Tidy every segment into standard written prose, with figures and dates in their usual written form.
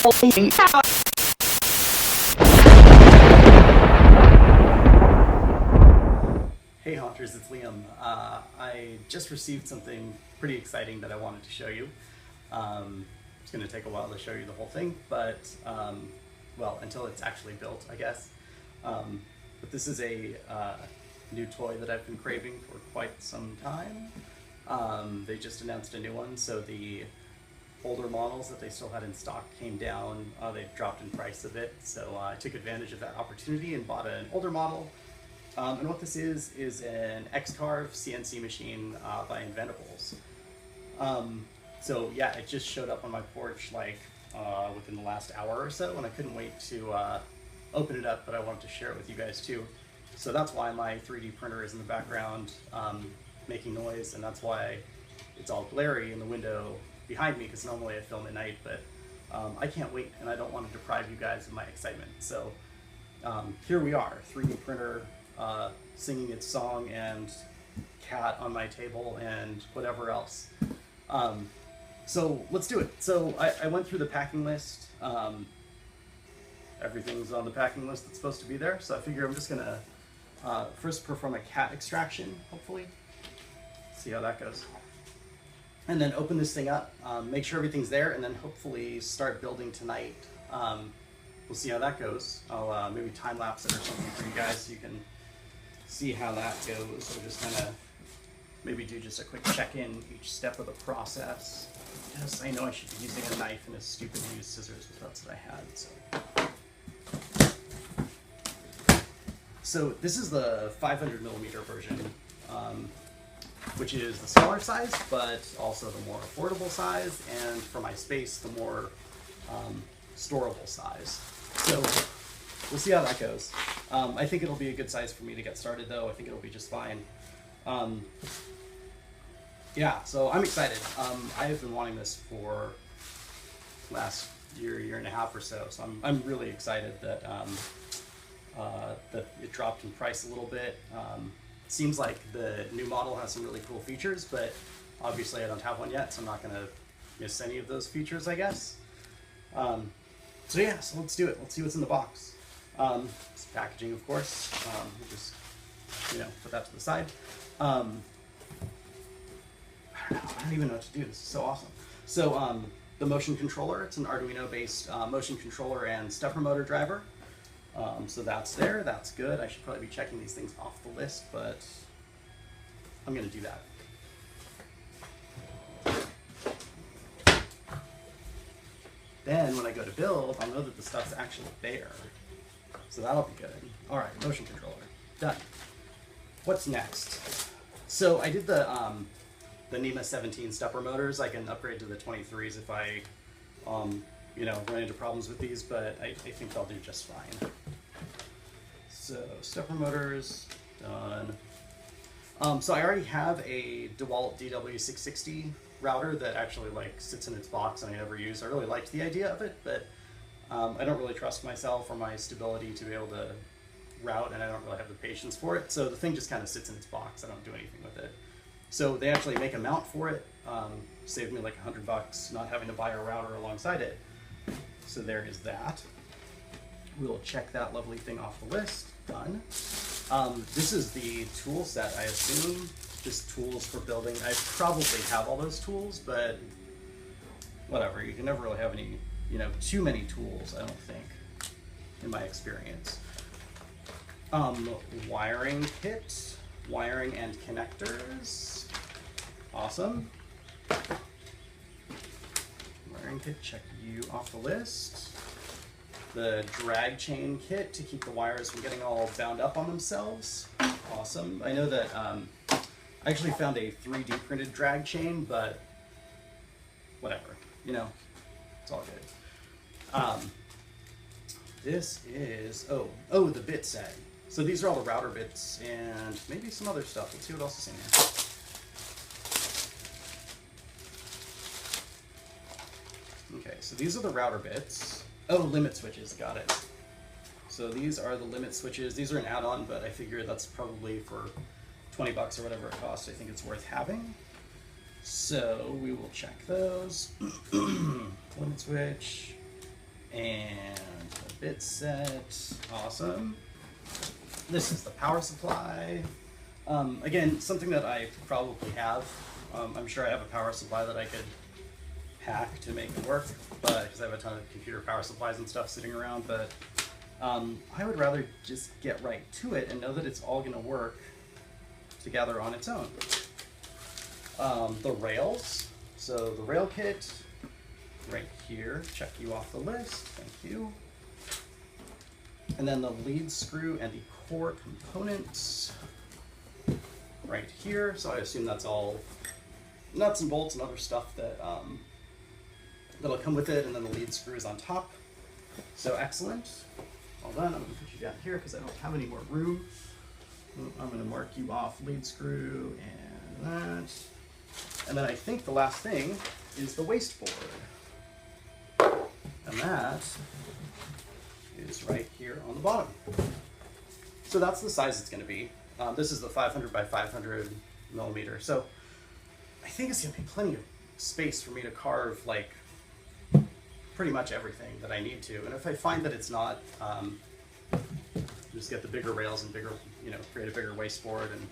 Hey Haunters, it's Liam. I just received something pretty exciting that I wanted to show you. It's going to take a while to show you the whole thing, but well, until it's actually built, I guess. But this is a new toy that I've been craving for quite some time. They just announced a new one, so the older models that they still had in stock came down. They've dropped in price a bit, so I took advantage of that opportunity and bought an older model. And what this is an XCarve CNC machine by Inventables. So yeah, it just showed up on my porch like within the last hour or so, and I couldn't wait to open it up, but I wanted to share it with you guys too. So that's why my 3D printer is in the background making noise, and that's why it's all glary in the window behind me, because normally I film at night, but I can't wait, and I don't want to deprive you guys of my excitement. So here we are, 3D printer singing its song, and cat on my table, and whatever else. So let's do it. So I went through the packing list. Everything's on the packing list that's supposed to be there, so I figure I'm just gonna first perform a cat extraction, hopefully. See how that goes. And then open this thing up, make sure everything's there, and then hopefully start building tonight. We'll see how that goes. I'll maybe time lapse it or something for you guys so you can see how that goes. So just kind of maybe do just a quick check-in each step of the process. Yes, I know I should be using a knife and a stupid used scissors, but that's what I had. So this is the 500mm version, which is the smaller size, but also the more affordable size, and for my space, the more storable size. So we'll see how that goes. I think it'll be a good size for me to get started, though. I think it'll be just fine. Yeah, so I'm excited. I have been wanting this for last year and a half or so. So I'm really excited that that it dropped in price a little bit. Seems like the new model has some really cool features, but obviously I don't have one yet, so I'm not going to miss any of those features, I guess. So yeah, so let's do it. Let's see what's in the box. It's packaging, of course. We'll just, put that to the side. I don't even know what to do. This is so awesome. So the motion controller, it's an Arduino-based motion controller and stepper motor driver. So that's there. That's good. I should probably be checking these things off the list, but I'm going to do that. Then when I go to build, I'll know that the stuff's actually there. So that'll be good. All right, motion controller. Done. What's next? So I did the NEMA 17 stepper motors. I can upgrade to the 23s if I, run into problems with these, but I think they'll do just fine. So stepper motors, done. So I already have a DeWalt DW660 router that actually sits in its box and I never use. I really liked the idea of it, but I don't really trust myself or my stability to be able to route, and I don't really have the patience for it. So the thing just kind of sits in its box. I don't do anything with it. So they actually make a mount for it. Saved me like $100 not having to buy a router alongside it. So there is that. We'll check that lovely thing off the list. Done. This is the tool set, I assume. Just tools for building. I probably have all those tools, but whatever. You can never really have any, too many tools, I don't think, in my experience. Wiring kit, wiring and connectors. Awesome. Wiring kit, check you off the list. The drag chain kit to keep the wires from getting all bound up on themselves. Awesome. I know that I actually found a 3D printed drag chain, but whatever, it's all good. This is, the bit set. So these are all the router bits and maybe some other stuff. Let's see what else is in here. Okay, so these are the router bits. Oh, limit switches, got it. So these are the limit switches. These are an add-on, but I figure that's probably for $20 or whatever it costs. I think it's worth having. So we will check those. Limit switch. And the bit set, awesome. This is the power supply. Again, something that I probably have. I'm sure I have a power supply that I could hack to make it work, but because I have a ton of computer power supplies and stuff sitting around, but I would rather just get right to it and know that it's all going to work together on its own. The rails, so the rail kit right here, check you off the list, thank you. And then the lead screw and the core components right here, so I assume that's all nuts and bolts and other stuff that that'll come with it, and then the lead screw is on top. So excellent. Well done. I'm going to put you down here because I don't have any more room. I'm going to mark you off lead screw and that. And then I think the last thing is the waste board. And that is right here on the bottom. So that's the size it's going to be. This is the 500 by 500 millimeter. So I think it's going to be plenty of space for me to carve like pretty much everything that I need to. And if I find that it's not, just get the bigger rails and bigger, create a bigger waste board. And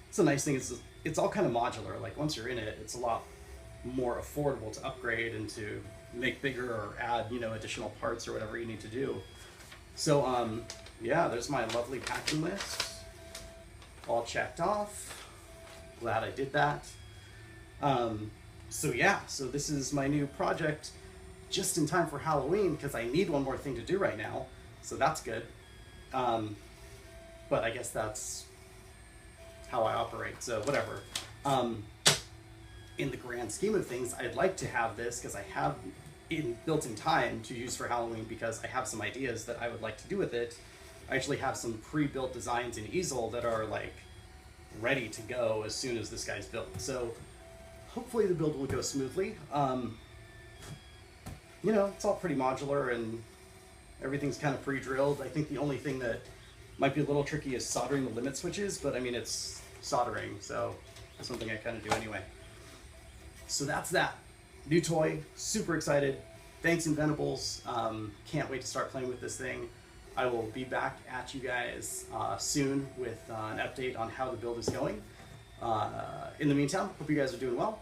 it's a nice thing is it's all kind of modular. Like once you're in it, it's a lot more affordable to upgrade and to make bigger or add, additional parts or whatever you need to do. So yeah, there's my lovely packing list, all checked off. Glad I did that. So yeah, so this is my new project just in time for Halloween because I need one more thing to do right now. So that's good. But I guess that's how I operate, so whatever. In the grand scheme of things, I'd like to have this because I have it built in time to use for Halloween because I have some ideas that I would like to do with it. I actually have some pre-built designs in easel that are like ready to go as soon as this guy's built. So hopefully the build will go smoothly. It's all pretty modular and everything's kind of pre-drilled. I think the only thing that might be a little tricky is soldering the limit switches, but I mean, it's soldering, so that's something I kind of do anyway. So that's that. New toy, super excited. Thanks, Inventables. Can't wait to start playing with this thing. I will be back at you guys soon with an update on how the build is going. In the meantime, hope you guys are doing well.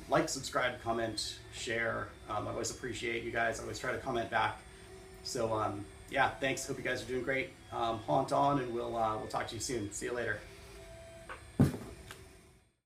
Like, subscribe, comment, share. I always appreciate you guys. I always try to comment back. So yeah, thanks. Hope you guys are doing great. Haunt on, and we'll talk to you soon. See you later.